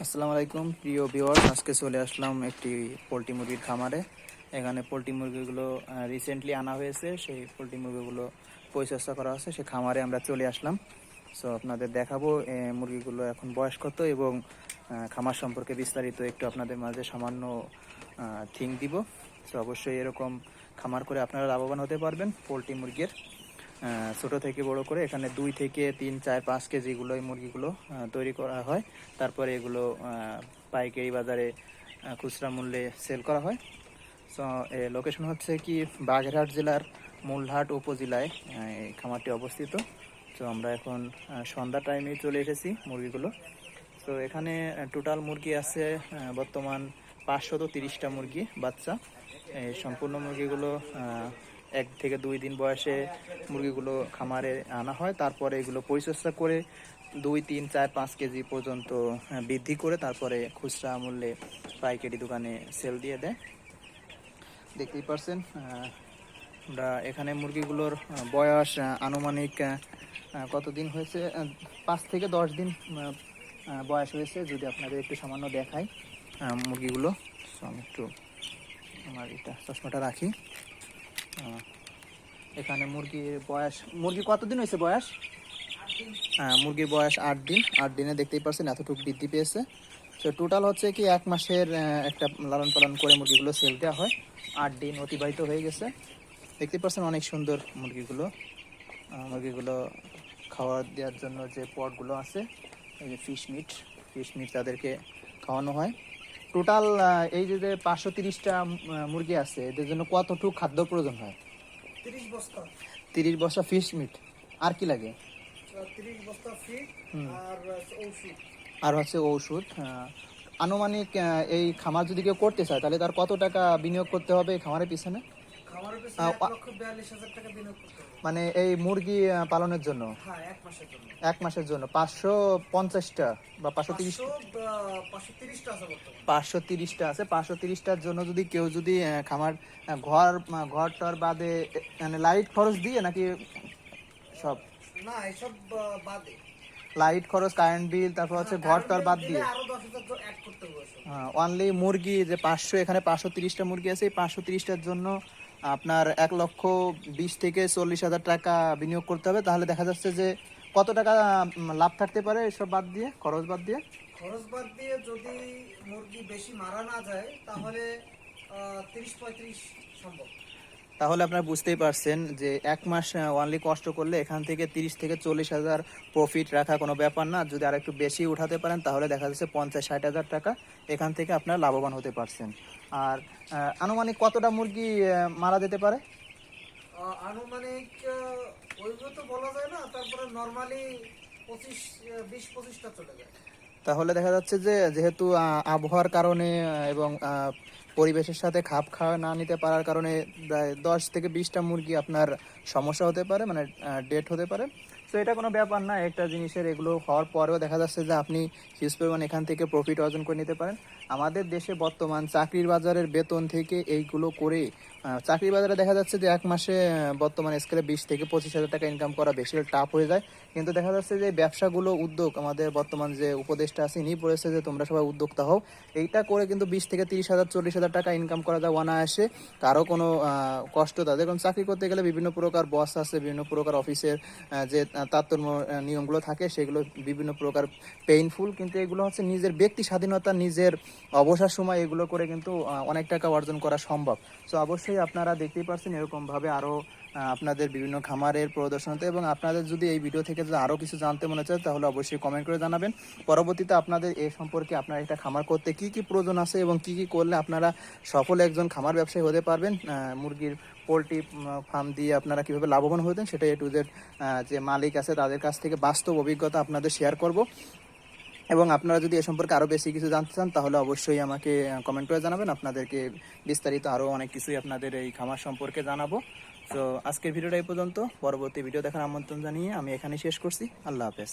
আসসালামু আলাইকুম প্রিয় ভিউয়ার্স, আজকে চলে আসলাম একটি পোলট্রি মুরগির খামারে। এখানে পোলট্রি মুরগিগুলো রিসেন্টলি আনা হয়েছে, সেই পোলট্রি মুরগিগুলো পরিচর্যা করা হচ্ছে। সে খামারে আমরা চলে আসলাম। সো আপনাদের দেখাবো মুরগিগুলো এখন বয়স কত এবং খামার সম্পর্কে বিস্তারিত একটু আপনাদের মাঝে সামান্য থিং দিব। সো অবশ্যই এরকম খামার করে আপনারা লাভবান হতে পারবেন পোলট্রি মুরগির। ছোট থেকে বড় করে এখানে 2 থেকে 3, 4, 5 কেজিগুলো এই মুরগিগুলো তৈরি করা হয়। তারপরে এগুলো পাইকারি বাজারে খুচরা মূল্যে সেল করা হয়। সো লোকেশন হচ্ছে কি বাগেরহাট জেলার মূলহাট উপজেলায় এই খামারটি অবস্থিত। তো আমরা এখন সন্ধ্যা টাইমে চলে এসেছি মুরগিগুলো। তো এখানে টোটাল মুরগি আছে বর্তমান 530টা মুরগি বাচ্চা। এই সম্পূর্ণ মুরগিগুলো 1 থেকে 2 দিন বয়সে মুরগিগুলো খামারে আনা হয়। তারপরে এগুলো পরিচর্যা করে 2, 3, 4, 5 কেজি পর্যন্ত বৃদ্ধি করে তারপরে খুচরা মূল্যে পাইকারি দোকানে সেল দিয়ে দেয়। দেখতেই পারছেন আমরা এখানে মুরগিগুলোর বয়স আনুমানিক কতদিন হয়েছে, 5 থেকে 10 দিন বয়স হয়েছে। যদি আপনাদের একটু সামান্য দেখাই মুরগিগুলো, আমি একটু আমার এটা চশমাটা রাখি। এখানে মুরগি কতদিন হয়েছে বয়স? মুরগির বয়স 8 দিন। 8 দিনে দেখতেই পাচ্ছেন এতটুকু বৃদ্ধি পেয়েছে। তো টোটাল হচ্ছে কি 1 মাসের একটা লালন পালন করে মুরগিগুলো সেল দেওয়া হয়। 8 দিন অতিবাহিত হয়ে গেছে। দেখতে পাচ্ছেন অনেক সুন্দর মুরগিগুলো খাওয়া দেওয়ার জন্য যে পটগুলো আছে, এই যে ফিশ মিট তাদেরকে খাওয়ানো হয়। টোটাল এই যে 530টা মুরগি আছে, এদের জন্য কতটুকু খাদ্য প্রয়োজন হয়? 30 বস্তা ফিশ মিট। আর কি লাগে? 30 বস্তা ফিড আর ঔষধ। আর হচ্ছে ঔষধ। আনুমানিক এই খামার যদি কেউ করতে চায় তাহলে তার কত টাকা বিনিয়োগ করতে হবে এই খামারের পিছনে? খামারের পিছনে 1,42,000 টাকা বিনিয়োগ করতে হবে। মানে এই মুরগি পালনের জন্য? হ্যাঁ, 1 মাসের জন্য। 1 মাসের জন্য 550টা বা 530টা আছে বর্তমানে। 530টা আছে। 530টার জন্য যদি কেউ খামার ঘর বাদে মানে লাইট খরচ দিয়ে নাকি সব? না, এসব বাদে। লাইট খরচ, কারেন্ট বিল, তারপর হচ্ছে ঘর বাদ দিয়ে আরো 10,000 অ্যাড করতে হবে। অনলি মুরগি যে 500, এখানে 530টা মুরগি আছে। এই 530টার জন্য আপনার 1,20,000 থেকে 40,000 টাকা বিনিয়োগ করতে হবে। তাহলে দেখা যাচ্ছে যে কত টাকা লাভ থাকতে পারে এসব বাদ দিয়ে, খরচ বাদ দিয়ে? যদি মুরগি বেশি মারা না যায় তাহলে 30-35 সম্ভব। তাহলে আপনারা বুঝতেই পারছেন যে 1 মাস অনলি কষ্ট করলে এখান থেকে 30 থেকে 40,000 প্রফিট রাখা কোনো ব্যাপার না। যদি আর একটু বেশি উঠাতে পারেন তাহলে দেখা যাচ্ছে 50-60,000 টাকা এখান থেকে আপনারা লাভবান হতে পারছেন। আর আনুমানিক কতটা মুরগি মারা যেতে পারে? আনুমানিক ওইগুলো তো বলা যায় না, তারপরে নরমালি 20-25টা চলে যায়। তাহলে দেখা যাচ্ছে যে যেহেতু আবহাওয়ার কারণে এবং পরিবেশের সাথে খাপ খাওয়া না নিতে পারার কারণে প্রায় 10 থেকে 20টা মুরগি আপনার সমস্যা হতে পারে, মানে ডেথ হতে পারে। তো এটা কোনো ব্যাপার না। একটা জিনিসের এগুলো হওয়ার পরেও দেখা যাচ্ছে যে আপনি হিউজ পরিমাণ এখান থেকে প্রফিট অর্জন করে নিতে পারেন। আমাদের দেশে বর্তমান চাকরির বাজারের বেতন থেকে এইগুলো করে চাকরির বাজারে দেখা যাচ্ছে যে 1 মাসে বর্তমান স্কেলে 20 থেকে 25,000 টাকা ইনকাম করা বেশি টাফ হয়ে যায়। কিন্তু দেখা যাচ্ছে যে ব্যবসাগুলো উদ্যোগ আমাদের বর্তমান যে উপদেষ্টা আছে ইনি বলেছে যে তোমরা সবাই উদ্যোক্তা হও। এইটা করে কিন্তু 20 থেকে 30,000, 40,000 টাকা ইনকাম করা যায় অনায়াসে। কারো কোনো কষ্ট তাদের, কারণ চাকরি করতে গেলে বিভিন্ন প্রকার বস আছে, বিভিন্ন প্রকার অফিসের যে তারতম্য নিয়মগুলো থাকে সেগুলো বিভিন্ন প্রকার পেইনফুল। কিন্তু এগুলো হচ্ছে নিজের ব্যক্তি স্বাধীনতা, নিজের অবসর সময় এগুলো করে কিন্তু অনেক টাকা অর্জন করা সম্ভব। সো অবশ্যই আপনারা দেখতেই পাচ্ছেন এরকমভাবে আরও আপনাদের বিভিন্ন খামারের প্রদর্শনতে। এবং আপনাদের যদি এই ভিডিও থেকে যদি আরও কিছু জানতে মনে চায় তাহলে অবশ্যই কমেন্ট করে জানাবেন। পরবর্তীতে আপনাদের এ সম্পর্কে আপনার একটা খামার করতে কি কি প্রয়োজন আছে এবং কি কি করলে আপনারা সফল একজন খামার ব্যবসায়ী হতে পারবেন, মুরগির পোলট্রি ফার্ম দিয়ে আপনারা কীভাবে লাভবান হতেন, সেটা এ টু জেড যে মালিক আছে তাদের কাছ থেকে বাস্তব অভিজ্ঞতা আপনাদের শেয়ার করব। এবং আপনারা যদি এ সম্পর্কে আরও বেশি কিছু জানতে চান তাহলে অবশ্যই আমাকে কমেন্ট করে জানাবেন। আপনাদেরকে বিস্তারিত আরও অনেক কিছুই আপনাদের এই খামার সম্পর্কে জানাবো। তো আজকের ভিডিওটা এই পর্যন্ত। পরবর্তী ভিডিও দেখার আমন্ত্রণ জানিয়ে আমি এখানে শেষ করছি। আল্লাহ হাফেজ।